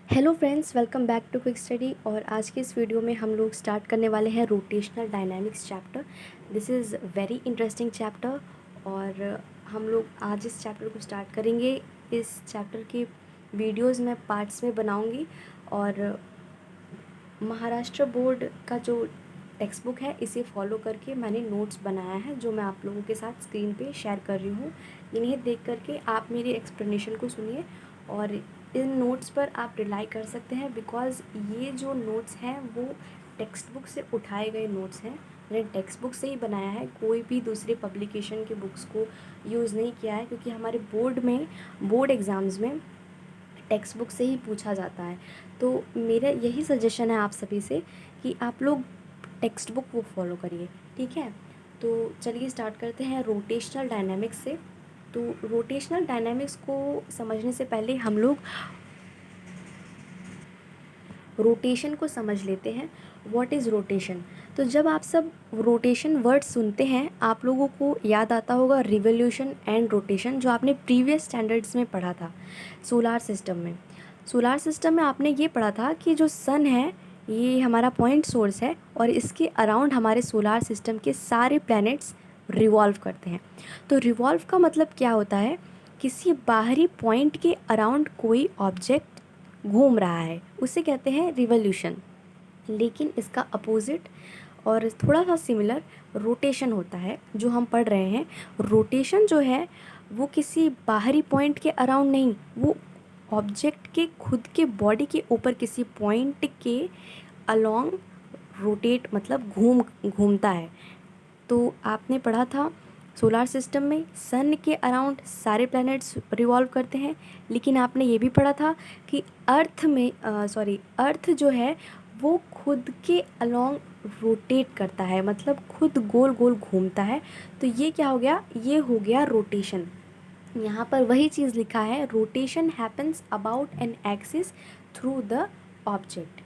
Hello friends, welcome back to Quick Study. और आज के इस वीडियो में हम लोग स्टार्ट करने वाले हैं rotational dynamics chapter. This is very interesting chapter और हम लोग आज इस चैप्टर को स्टार्ट करेंगे। इस चैप्टर की वीडियोस मैं पार्ट्स में बनाऊंगी और महाराष्ट्र बोर्ड का जो टेक्स्ट बुक है इसे फॉलो करके मैंने नोट्स बनाया है जो मैं आप लोगों के साथ स्क्रीन पे शेयर कर रही हूँ। इन्हें देख करके आप मेरी एक्सप्लेनेशन को सुनिए और इन नोट्स पर आप रिलाई कर सकते हैं, बिकॉज़ ये जो नोट्स हैं वो टेक्स्ट बुक से उठाए गए नोट्स हैं। मैंने टेक्स्ट बुक से ही बनाया है, कोई भी दूसरी पब्लिकेशन के बुक्स को यूज़ नहीं किया है, क्योंकि हमारे बोर्ड एग्ज़ाम्स में टेक्स्ट बुक से ही पूछा जाता है। तो मेरा यही सजेशन है आप सभी से कि आप लोग टेक्स्ट बुक वो फॉलो करिए, ठीक है। तो चलिए स्टार्ट करते हैं रोटेशनल डायनामिक्स से। तो रोटेशनल डायनामिक्स को समझने से पहले हम लोग रोटेशन को समझ लेते हैं। What is rotation? तो जब आप सब रोटेशन वर्ड सुनते हैं आप लोगों को याद आता होगा रिवोल्यूशन एंड रोटेशन, जो आपने प्रीवियस स्टैंडर्ड्स में पढ़ा था सोलार सिस्टम में। सोलार सिस्टम में आपने ये पढ़ा था कि जो सन है ये हमारा पॉइंट सोर्स है और इसके अराउंड हमारे सोलार सिस्टम के सारे प्लैनेट्स रिवॉल्व करते हैं। तो रिवॉल्व का मतलब क्या होता है? किसी बाहरी पॉइंट के अराउंड कोई ऑब्जेक्ट घूम रहा है, उसे कहते हैं रिवोल्यूशन। लेकिन इसका अपोजिट और थोड़ा सा सिमिलर रोटेशन होता है जो हम पढ़ रहे हैं। रोटेशन जो है वो किसी बाहरी पॉइंट के अराउंड नहीं, वो ऑब्जेक्ट के खुद के बॉडी के ऊपर किसी पॉइंट के अलोंग रोटेट मतलब घूमता है। तो आपने पढ़ा था सोलार सिस्टम में सन के अराउंड सारे प्लैनेट्स रिवॉल्व करते हैं, लेकिन आपने ये भी पढ़ा था कि अर्थ जो है वो खुद के अलोंग रोटेट करता है, मतलब खुद गोल गोल घूमता है। तो ये क्या हो गया? ये हो गया रोटेशन। यहाँ पर वही चीज़ लिखा है, rotation happens about an axis through the object.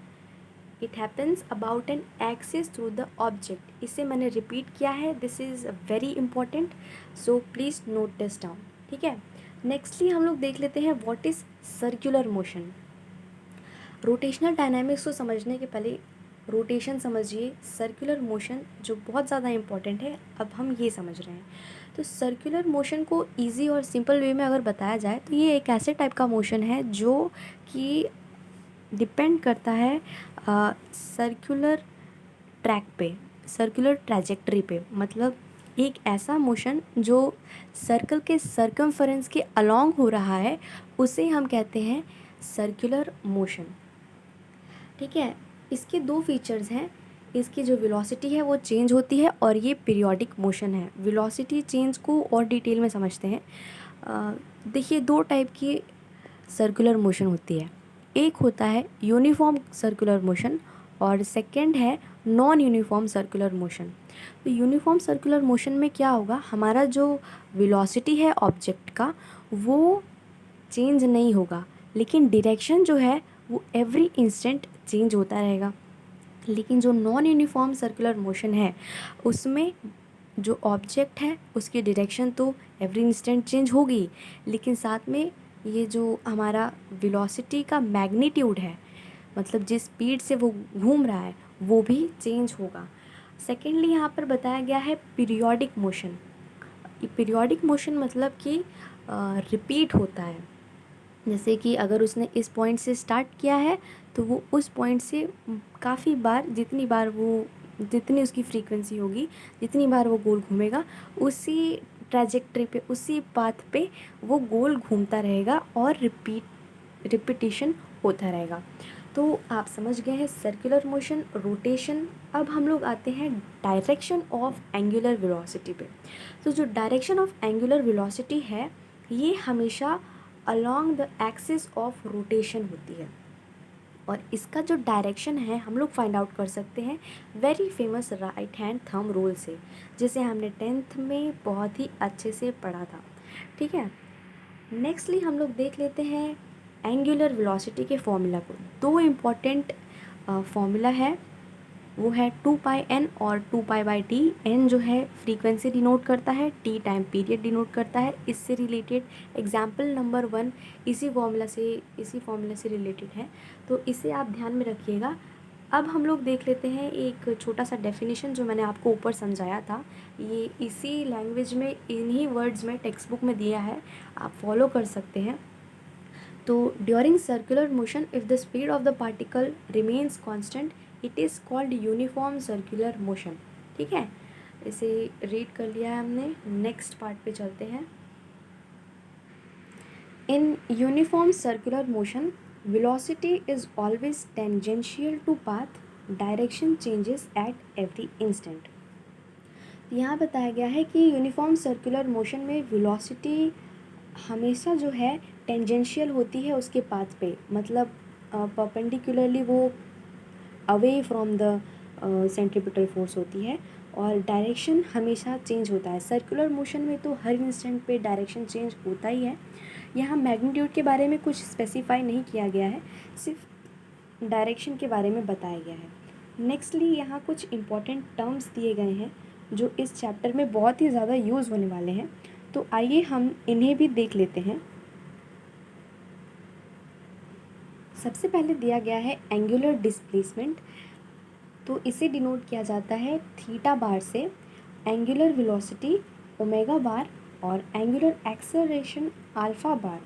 It happens about an axis through the object. इसे मैंने रिपीट किया है, this is very important, so please note this down, ठीक है। नेक्स्टली हम लोग देख लेते हैं what is circular motion. Rotational dynamics को समझने के पहले रोटेशन समझिए, सर्कुलर मोशन जो बहुत ज़्यादा इंपॉर्टेंट है, अब हम ये समझ रहे हैं। तो सर्कुलर मोशन को इजी और सिंपल वे में अगर बताया जाए तो ये एक ऐसे टाइप का मोशन है जो कि डिपेंड करता है सर्कुलर ट्रैक पे, सर्कुलर ट्रैजेक्टरी पे। मतलब एक ऐसा मोशन जो सर्कल के सर्कमफरेंस के अलोंग हो रहा है उसे हम कहते हैं सर्कुलर मोशन, ठीक है। इसके दो फीचर्स हैं, इसकी जो वेलोसिटी है वो चेंज होती है और ये पीरियोडिक मोशन है। वेलोसिटी चेंज को और डिटेल में समझते हैं। देखिए, दो टाइप की सर्कुलर मोशन होती है। एक होता है यूनिफॉर्म सर्कुलर मोशन और सेकंड है नॉन यूनिफॉर्म सर्कुलर मोशन। तो यूनिफॉर्म सर्कुलर मोशन में क्या होगा, हमारा जो वेलोसिटी है ऑब्जेक्ट का वो चेंज नहीं होगा, लेकिन डायरेक्शन जो है वो एवरी इंस्टेंट चेंज होता रहेगा। लेकिन जो नॉन यूनिफॉर्म सर्कुलर मोशन है उसमें जो ऑब्जेक्ट है उसकी डायरेक्शन तो एवरी इंस्टेंट चेंज होगी, लेकिन साथ में ये जो हमारा वेलोसिटी का मैग्नीट्यूड है, मतलब जिस स्पीड से वो घूम रहा है वो भी चेंज होगा। सेकेंडली यहाँ पर बताया गया है पीरियोडिक मोशन। पीरियोडिक मोशन मतलब कि रिपीट होता है। जैसे कि अगर उसने इस पॉइंट से स्टार्ट किया है तो वो उस पॉइंट से काफ़ी बार, जितनी उसकी फ्रीक्वेंसी होगी, जितनी बार वो गोल घूमेगा, उसी ट्रैजेक्टरी पे, उसी पाथ पे वो गोल घूमता रहेगा और रिपीटिशन होता रहेगा। तो आप समझ गए हैं सर्कुलर मोशन, रोटेशन। अब हम लोग आते हैं डायरेक्शन ऑफ एंगुलर वेलोसिटी पे। तो जो डायरेक्शन ऑफ एंगुलर वेलोसिटी है ये हमेशा along the axis of rotation होती है और इसका जो डायरेक्शन है हम लोग फाइंड आउट कर सकते हैं very famous right hand thumb rule से, जिसे हमने 10th में बहुत ही अच्छे से पढ़ा था, ठीक है। नेक्स्टली हम लोग देख लेते हैं एंगुलर वेलोसिटी के फॉर्मूला को। दो इम्पॉर्टेंट फॉर्मूला है वो है 2πn और 2π/t। n जो है फ्रीक्वेंसी डिनोट करता है, t टाइम पीरियड डिनोट करता है। इससे रिलेटेड एग्जाम्पल नंबर 1 इसी फॉर्मूला से रिलेटेड है, तो इसे आप ध्यान में रखिएगा। अब हम लोग देख लेते हैं एक छोटा सा डेफिनेशन जो मैंने आपको ऊपर समझाया था। ये इसी लैंग्वेज में, इन्हीं वर्ड्स में टेक्स्ट बुक में दिया है, आप फॉलो कर सकते हैं। तो during circular motion if the speed of the particle remains constant it is called uniform circular motion. ठीक है, इसे रीड कर लिया है हमने। नेक्स्ट पार्ट पे चलते हैं। In uniform circular motion velocity is always tangential to path, direction changes at every instant। यहाँ बताया गया है कि यूनिफॉर्म सर्कुलर मोशन में वेलोसिटी हमेशा जो है टेंजेंशियल होती है उसके पाथ पे, मतलब परपेंडिकुलरली वो away from the centripetal force होती है, और डायरेक्शन हमेशा चेंज होता है। सर्कुलर मोशन में तो हर इंस्टेंट पे डायरेक्शन चेंज होता ही है। यहाँ मैग्नीट्यूड के बारे में कुछ स्पेसिफाई नहीं किया गया है, सिर्फ डायरेक्शन के बारे में बताया गया है। नेक्स्टली यहाँ कुछ इम्पॉर्टेंट टर्म्स दिए गए हैं जो इस चैप्टर में बहुत ही ज़्यादा यूज़ होने वाले हैं, तो आइए हम इन्हें भी देख लेते हैं। सबसे पहले दिया गया है एंगुलर डिस्प्लेसमेंट, तो इसे डिनोट किया जाता है थीटा बार से। एंगुलर वेलोसिटी ओमेगा बार और एंगुलर एक्सेलरेशन अल्फ़ा बार।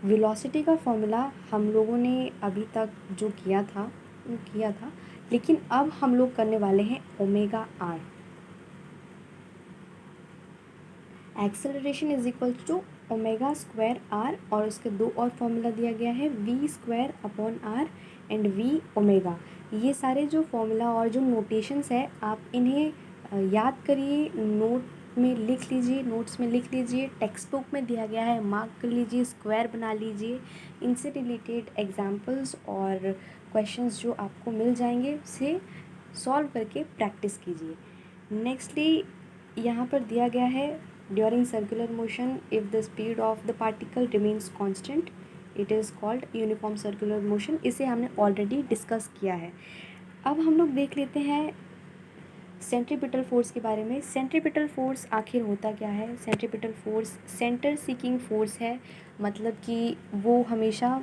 वेलोसिटी का फॉर्मूला हम लोगों ने अभी तक जो किया था वो किया था, लेकिन अब हम लोग करने वाले हैं omega R. Acceleration is equal to omega square R, और उसके दो और फॉर्मूला दिया गया है V square upon R and V omega. ये सारे जो फॉर्मूला और जो नोटेशंस है आप इन्हें याद करिए, नोट्स में लिख लीजिए, टेक्स्ट बुक में दिया गया है मार्क कर लीजिए, स्क्वायर बना लीजिए। इनसे रिलेटेड एग्जाम्पल्स और क्वेश्चंस जो आपको मिल जाएंगे उसे सॉल्व करके प्रैक्टिस कीजिए। नेक्स्टली यहाँ पर दिया गया है during circular motion if the speed of the particle remains constant it is called uniform circular motion. इसे हमने ऑलरेडी डिस्कस किया है। अब हम लोग देख लेते हैं सेंट्रीपिटल फोर्स के बारे में। सेंट्रीपिटल फोर्स आखिर होता क्या है? Centripetal force centre seeking force है, मतलब कि वो हमेशा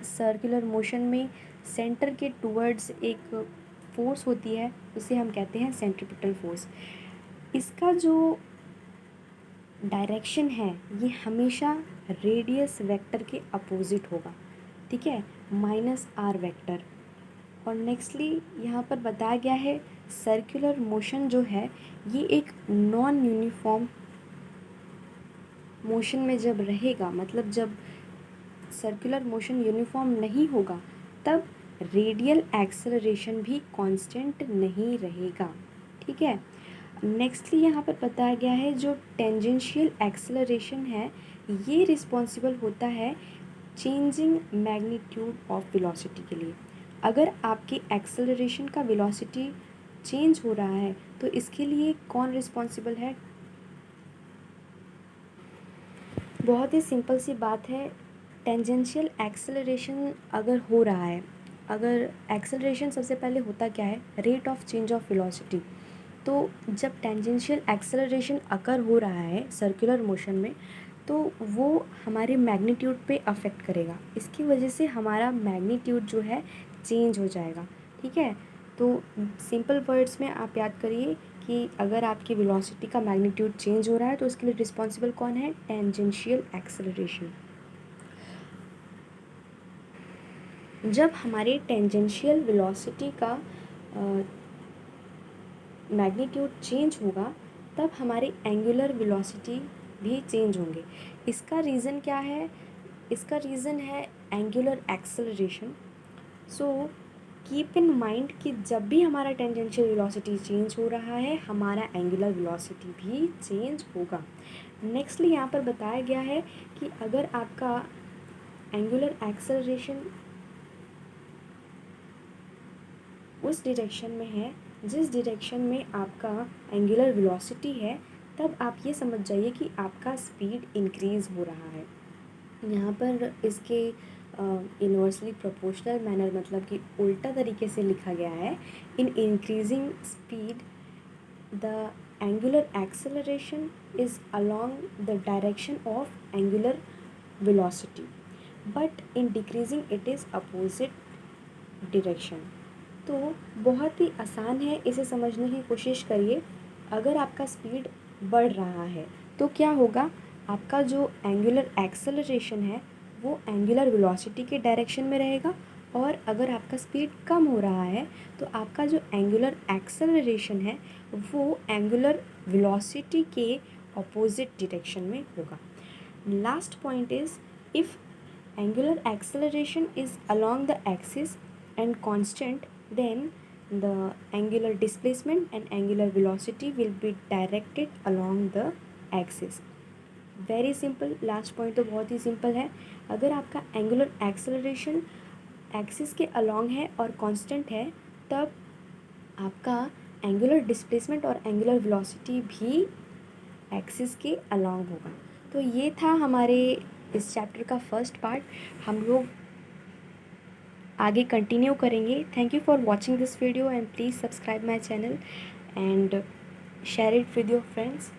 सर्कुलर मोशन में सेंटर के टूवर्ड्स एक फोर्स होती है, उसे हम कहते हैं सेंट्रीपिटल फोर्स। इसका जो डायरेक्शन है ये हमेशा रेडियस वेक्टर के अपोजिट होगा, ठीक है, माइनस आर वेक्टर। और नेक्स्टली यहाँ पर बताया गया है सर्कुलर मोशन जो है ये एक नॉन यूनिफॉर्म मोशन में जब रहेगा, मतलब जब सर्कुलर मोशन यूनिफॉर्म नहीं होगा तब रेडियल एक्सेलरेशन भी कांस्टेंट नहीं रहेगा, ठीक है। नेक्स्टली यहाँ पर बताया गया है जो टेंजेंशियल एक्सेलरेशन है ये रिस्पॉन्सिबल होता है चेंजिंग मैग्नीट्यूड ऑफ वेलोसिटी के लिए। अगर आपके एक्सेलरेशन का वेलोसिटी चेंज हो रहा है तो इसके लिए कौन रिस्पॉन्सिबल है? बहुत ही सिंपल सी बात है, टेंजेंशियल एक्सेलरेशन अगर हो रहा है, अगर एक्सेलरेशन सबसे पहले होता क्या है? Rate of change of velocity. तो जब टेंजेंशियल एक्सेलरेशन अकर हो रहा है सर्कुलर मोशन में तो वो हमारे मैग्नीट्यूड पे अफेक्ट करेगा, इसकी वजह से हमारा मैग्नीट्यूड जो है चेंज हो जाएगा, ठीक है। तो सिंपल वर्ड्स में आप याद करिए कि अगर आपकी वेलोसिटी का मैग्नीट्यूड चेंज हो रहा है तो उसके लिए रिस्पॉन्सिबल कौन है? Tangential acceleration. जब हमारे टेंजेंशियल वेलोसिटी का मैग्नीट्यूड चेंज होगा तब हमारे एंगुलर वेलोसिटी भी चेंज होंगे। इसका रीज़न क्या है? इसका रीज़न है angular acceleration. So keep in mind कि जब भी हमारा टेंजेंशियल वेलोसिटी चेंज हो रहा है हमारा एंगुलर वेलोसिटी भी चेंज होगा। नेक्स्टली यहाँ पर बताया गया है कि अगर आपका एंगुलर एक्सेलरेशन उस डायरेक्शन में है जिस डायरेक्शन में आपका एंगुलर वेलोसिटी है तब आप ये समझ जाइए कि आपका स्पीड इंक्रीज़ हो रहा है। यहाँ पर इसके इन्वर्सली प्रोपोर्शनल मैनर मतलब कि उल्टा तरीके से लिखा गया है। In increasing speed the angular acceleration is along the direction of angular velocity but in decreasing it is opposite direction. तो बहुत ही आसान है, इसे समझने की कोशिश करिए। अगर आपका स्पीड बढ़ रहा है तो क्या होगा, आपका जो एंगुलर एक्सेलरेशन है वो एंगुलर वेलोसिटी के डायरेक्शन में रहेगा, और अगर आपका स्पीड कम हो रहा है तो आपका जो एंगुलर एक्सेलरेशन है वो एंगुलर वेलोसिटी के अपोजिट डायरेक्शन में होगा। Last point is if angular acceleration is along the axis and constant, then the angular displacement and angular velocity will be directed along the axis। Very simple, last point तो बहुत ही simple है। अगर आपका angular acceleration axis के along है और constant है, तब आपका एंगुलर डिस्प्लेसमेंट और एंगुलर वेलोसिटी भी एक्सिस के अलॉन्ग होगा। तो ये था हमारे इस चैप्टर का फर्स्ट पार्ट। हम लोग आगे कंटिन्यू करेंगे। Thank you for watching this video and please subscribe my channel and share it with your friends.